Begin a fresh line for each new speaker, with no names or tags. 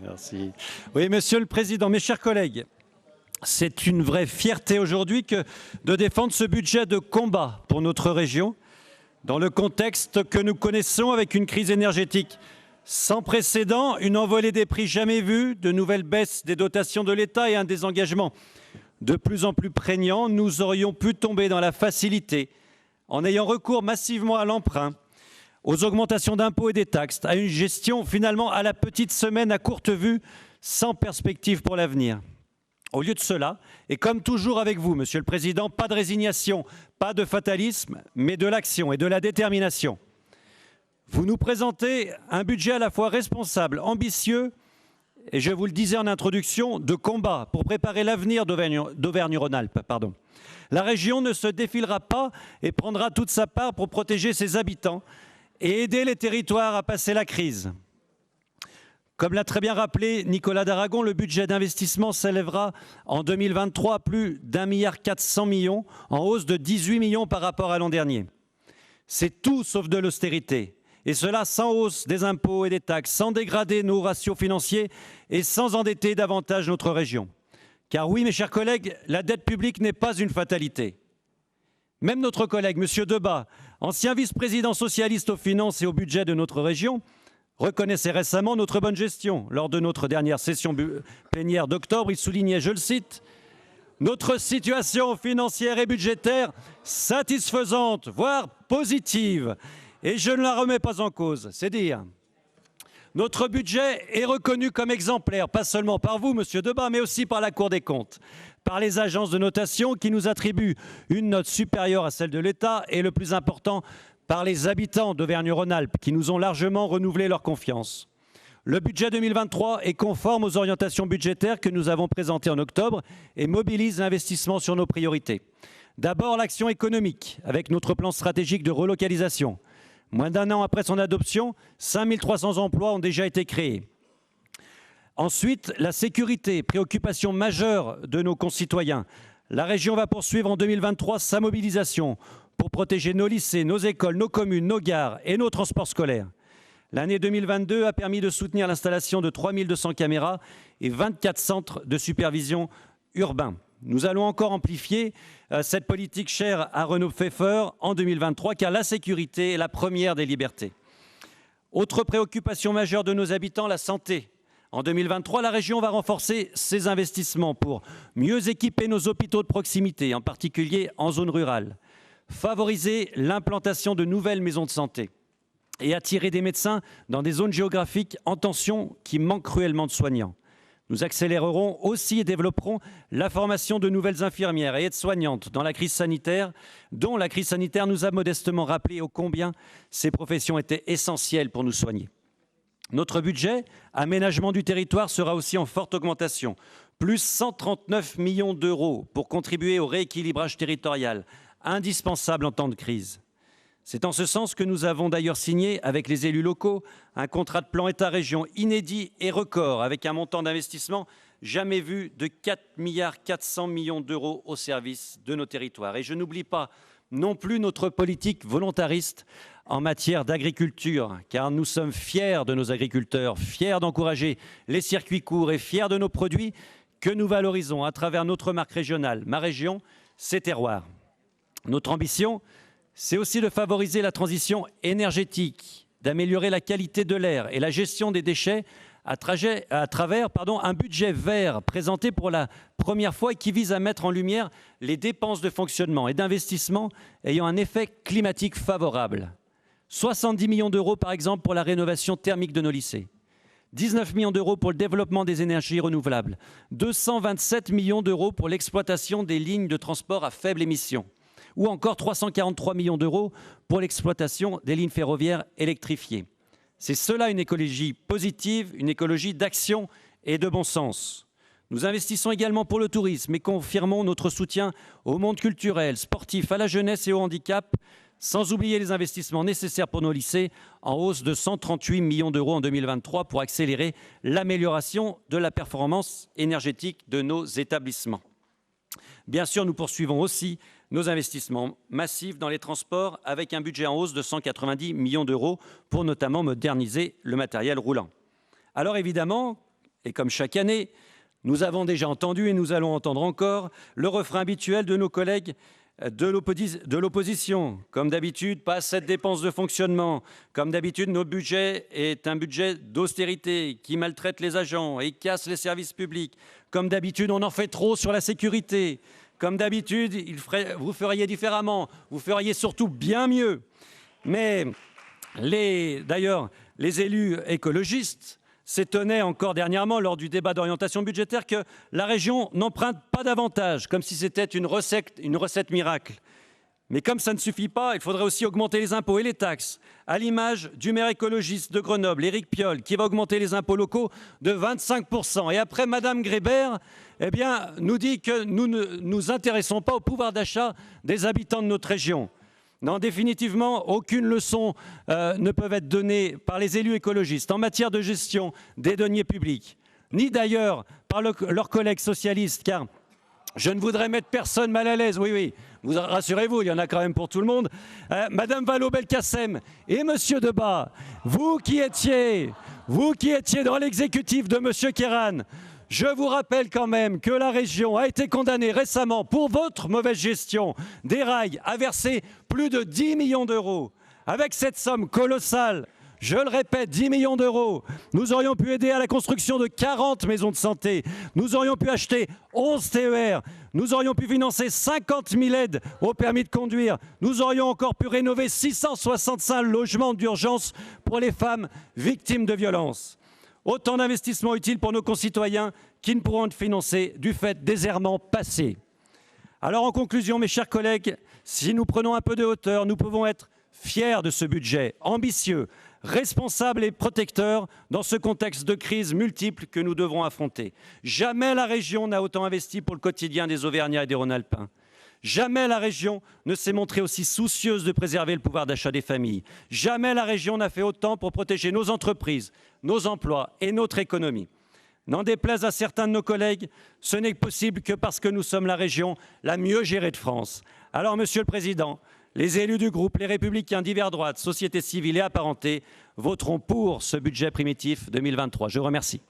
Merci. Oui, Monsieur le Président, mes chers collègues, c'est une vraie fierté aujourd'hui de défendre ce budget de combat pour notre région, dans le contexte que nous connaissons avec une crise énergétique sans précédent, une envolée des prix jamais vue, de nouvelles baisses des dotations de l'État et un désengagement de plus en plus prégnant. Nous aurions pu tomber dans la facilité en ayant recours massivement à l'emprunt, aux augmentations d'impôts et des taxes, à une gestion finalement à la petite semaine à courte vue, sans perspective pour l'avenir. Au lieu de cela, et comme toujours avec vous, Monsieur le Président, pas de résignation, pas de fatalisme, mais de l'action et de la détermination. Vous nous présentez un budget à la fois responsable, ambitieux, et je vous le disais en introduction, de combat pour préparer l'avenir d'Auvergne-Rhône-Alpes. La région ne se défilera pas et prendra toute sa part pour protéger ses habitants et aider les territoires à passer la crise. Comme l'a très bien rappelé Nicolas Daragon, le budget d'investissement s'élèvera en 2023 à plus d'1,4 milliard, en hausse de 18 millions par rapport à l'an dernier. C'est tout sauf de l'austérité. Et cela sans hausse des impôts et des taxes, sans dégrader nos ratios financiers et sans endetter davantage notre région. Car oui, mes chers collègues, la dette publique n'est pas une fatalité. Même notre collègue, M. Debat, ancien vice-président socialiste aux finances et au budget de notre région, reconnaissait récemment notre bonne gestion. Lors de notre dernière session plénière d'octobre, il soulignait, je le cite, « Notre situation financière et budgétaire satisfaisante, voire positive. » Et je ne la remets pas en cause, c'est dire. Notre budget est reconnu comme exemplaire, pas seulement par vous, Monsieur Debat, mais aussi par la Cour des comptes, par les agences de notation qui nous attribuent une note supérieure à celle de l'État et, le plus important, par les habitants d'Auvergne-Rhône-Alpes qui nous ont largement renouvelé leur confiance. Le budget 2023 est conforme aux orientations budgétaires que nous avons présentées en octobre et mobilise l'investissement sur nos priorités. D'abord, l'action économique, avec notre plan stratégique de relocalisation. Moins d'un an après son adoption, 5 300 emplois ont déjà été créés. Ensuite, la sécurité, préoccupation majeure de nos concitoyens. La région va poursuivre en 2023 sa mobilisation pour protéger nos lycées, nos écoles, nos communes, nos gares et nos transports scolaires. L'année 2022 a permis de soutenir l'installation de 3 200 caméras et 24 centres de supervision urbains. Nous allons encore amplifier cette politique chère à Renaud Pfeffer en 2023, car la sécurité est la première des libertés. Autre préoccupation majeure de nos habitants, la santé. En 2023, la région va renforcer ses investissements pour mieux équiper nos hôpitaux de proximité, en particulier en zone rurale, favoriser l'implantation de nouvelles maisons de santé et attirer des médecins dans des zones géographiques en tension qui manquent cruellement de soignants. Nous accélérerons aussi et développerons la formation de nouvelles infirmières et aides-soignantes dont la crise sanitaire nous a modestement rappelé ô combien ces professions étaient essentielles pour nous soigner. Notre budget aménagement du territoire sera aussi en forte augmentation, plus 139 millions d'euros pour contribuer au rééquilibrage territorial, indispensable en temps de crise. C'est en ce sens que nous avons d'ailleurs signé avec les élus locaux un contrat de plan État-région inédit et record avec un montant d'investissement jamais vu de 4,4 milliards d'euros au service de nos territoires. Et je n'oublie pas non plus notre politique volontariste en matière d'agriculture, car nous sommes fiers de nos agriculteurs, fiers d'encourager les circuits courts et fiers de nos produits que nous valorisons à travers notre marque régionale. Ma région, c'est terroir. Notre ambition, c'est aussi de favoriser la transition énergétique, d'améliorer la qualité de l'air et la gestion des déchets à travers un budget vert présenté pour la première fois et qui vise à mettre en lumière les dépenses de fonctionnement et d'investissement ayant un effet climatique favorable. 70 millions d'euros par exemple pour la rénovation thermique de nos lycées, 19 millions d'euros pour le développement des énergies renouvelables, 227 millions d'euros pour l'exploitation des lignes de transport à faible émission, ou encore 343 millions d'euros pour l'exploitation des lignes ferroviaires électrifiées. C'est cela une écologie positive, une écologie d'action et de bon sens. Nous investissons également pour le tourisme et confirmons notre soutien au monde culturel, sportif, à la jeunesse et au handicap, sans oublier les investissements nécessaires pour nos lycées, en hausse de 138 millions d'euros en 2023 pour accélérer l'amélioration de la performance énergétique de nos établissements. Bien sûr, nous poursuivons aussi nos investissements massifs dans les transports avec un budget en hausse de 190 millions d'euros pour notamment moderniser le matériel roulant. Alors évidemment, et comme chaque année, nous avons déjà entendu et nous allons entendre encore le refrain habituel de nos collègues de l'opposition. Comme d'habitude, pas assez de dépenses de fonctionnement. Comme d'habitude, notre budget est un budget d'austérité qui maltraite les agents et casse les services publics. Comme d'habitude, on en fait trop sur la sécurité. Comme d'habitude, vous feriez différemment. Vous feriez surtout bien mieux. Mais d'ailleurs, les élus écologistes s'étonnait encore dernièrement lors du débat d'orientation budgétaire que la région n'emprunte pas davantage, comme si c'était une recette miracle. Mais comme ça ne suffit pas, il faudrait aussi augmenter les impôts et les taxes, à l'image du maire écologiste de Grenoble, Éric Piolle, qui va augmenter les impôts locaux de 25%. Et après, Madame Grébert nous dit que nous ne nous intéressons pas au pouvoir d'achat des habitants de notre région. Non, définitivement, aucune leçon ne peut être donnée par les élus écologistes en matière de gestion des deniers publics, ni d'ailleurs par leurs collègues socialistes, car je ne voudrais mettre personne mal à l'aise. Oui, rassurez-vous, il y en a quand même pour tout le monde. Madame Vallaud-Belkacem et Monsieur Debat, vous qui étiez dans l'exécutif de Monsieur Kéran, je vous rappelle quand même que la région a été condamnée récemment pour votre mauvaise gestion des rails à verser plus de 10 millions d'euros. Avec cette somme colossale, je le répète, 10 millions d'euros, nous aurions pu aider à la construction de 40 maisons de santé, nous aurions pu acheter 11 TER, nous aurions pu financer 50 000 aides au permis de conduire, nous aurions encore pu rénover 665 logements d'urgence pour les femmes victimes de violences. Autant d'investissements utiles pour nos concitoyens qui ne pourront être financés du fait des errements passés. Alors en conclusion, mes chers collègues, si nous prenons un peu de hauteur, nous pouvons être fiers de ce budget, ambitieux, responsable et protecteur dans ce contexte de crise multiple que nous devrons affronter. Jamais la région n'a autant investi pour le quotidien des Auvergnats et des Rhône-Alpins. Jamais la région ne s'est montrée aussi soucieuse de préserver le pouvoir d'achat des familles. Jamais la région n'a fait autant pour protéger nos entreprises, nos emplois et notre économie. N'en déplaise à certains de nos collègues, ce n'est possible que parce que nous sommes la région la mieux gérée de France. Alors, Monsieur le Président, les élus du groupe Les Républicains divers droites, société civile et apparentée voteront pour ce budget primitif 2023. Je vous remercie.